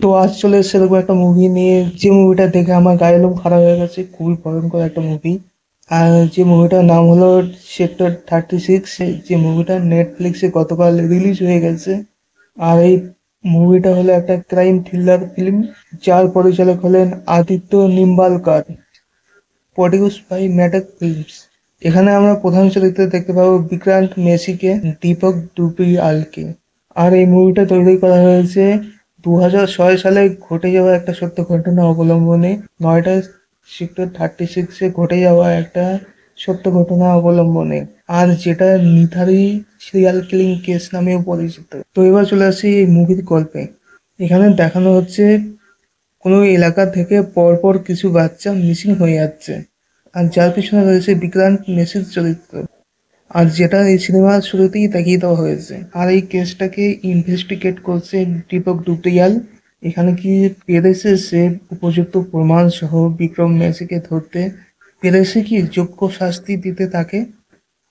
তো আজ চলে এসেছে এরকম একটা মুভি নিয়ে, যে মুভিটা দেখে আমার গায়ের লোম খারাপ হয়ে গেছে। খুবই ভয়ঙ্কর একটা মুভি। আর যে মুভিটার নাম হলো সেক্টর 36। যে মুভিটা নেটফ্লিক্সে গতকাল রিলিজ হয়ে গেছে। আর এই মুভিটা হলো একটা ক্রাইম থ্রিলার ফিল্ম, যার পরিচালক হলেন Aditya Nimbalkar, produce by Matek films. এখানে আমরা প্রধান চরিত্রে দেখতে পাবো বিক্রান্ত মেসিকে, দীপক ডুবরিয়ালকে। আর এই মুভিটা তৈরি করা হয়েছে 2006 সালে ঘটে যাওয়া একটা সত্য ঘটনা অবলম্বনে। নয়টা সেক্টর 36-এ ঘটে যাওয়া একটা সত্য ঘটনা অবলম্বনে, আর যেটা নিথারি সিরিয়াল কিলিং কেস নামেও পরিচিত। তো এবার চলে আসি এই মুভির গল্পে। এখানে দেখানো হচ্ছে কোনো এলাকা থেকে পরপর কিছু বাচ্চা মিসিং হয়ে যাচ্ছে, আর যার পিছনে রয়েছে বিক্রান্ত মেসির চরিত্র, আর যেটা এই সিনেমার শুরুতেই দেখিয়ে দেওয়া হয়েছে। আর এই কেসটাকে ইনভেস্টিগেট করছে দীপক ডুবরিয়াল। এখানে কি পেরেছে সে উপযুক্ত প্রমাণ সহ বিক্রম মেসিকে ধরতে পেরেছে, কি যোগ্য শাস্তি দিতে তাকে।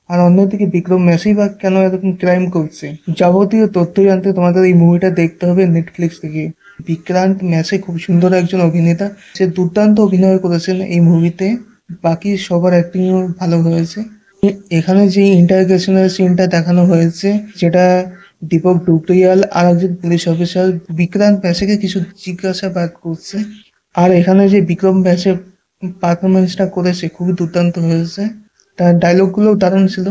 আর অন্যদিকে বিক্রম মেসি বা কেন এরকম ক্রাইম করছে, যাবতীয় তথ্য জানতে তোমাদের এই মুভিটা দেখতে হবে নেটফ্লিক্স থেকে। বিক্রান্ত মেসি খুব সুন্দর একজন অভিনেতা, সে দুর্দান্ত অভিনয় করেছেন এই মুভিতে। বাকি সবার অ্যাক্টিংও ভালো হয়েছে। এখানে যে ইন্টারগেশনের সিনটা দেখানো হয়েছে, যেটা দীপক ডুবরিয়াল আর একজন পুলিশ অফিসার বিক্রান্ত মেসিকে কিছু জিজ্ঞাসাবাদ করছে। আর এখানে যে বিক্রম মেসি পারফরমেন্সটা করেছে খুবই দুর্দান্ত হয়েছে, তার ডায়লগগুলোও দারুণ ছিল।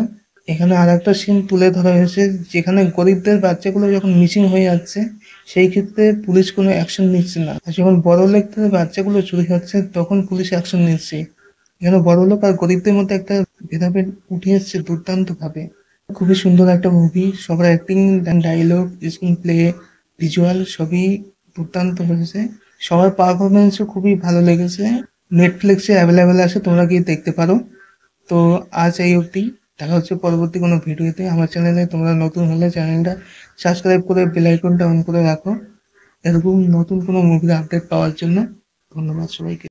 এখানে আর একটা সিন তুলে ধরা হয়েছে, যেখানে গরিবদের বাচ্চাগুলো যখন মিসিং হয়ে যাচ্ছে, সেই ক্ষেত্রে পুলিশ কোনো অ্যাকশন নিচ্ছে না, আর যখন বড় লোকদের বাচ্চাগুলো চুরি হচ্ছে তখন পুলিশ অ্যাকশন নিচ্ছে। এখানে বড়লোক আর গরিবদের মধ্যে একটা ভেদাভেদ উঠে এসেছে দুর্দান্ত ভাবে। খুবই সুন্দর একটা মুভি, সবার acting, dialogue, screenplay, visual সবই দুর্দান্ত হয়েছে। সবার পারফরমেন্সও খুবই ভালো লেগেছে। নেটফ্লিক্সে অ্যাভেলেবেল আছে, তোমরা গিয়ে দেখতে পারো। তো আজ এই অবধি, দেখা হচ্ছে পরবর্তী কোনো ভিডিওতে। আমার চ্যানেলে তোমরা নতুন হলে চ্যানেলটা সাবস্ক্রাইব করে বেল আইকনটা অন করে রাখো, এরকম নতুন কোনো মুভির আপডেট পাওয়ার জন্য। ধন্যবাদ সবাইকে।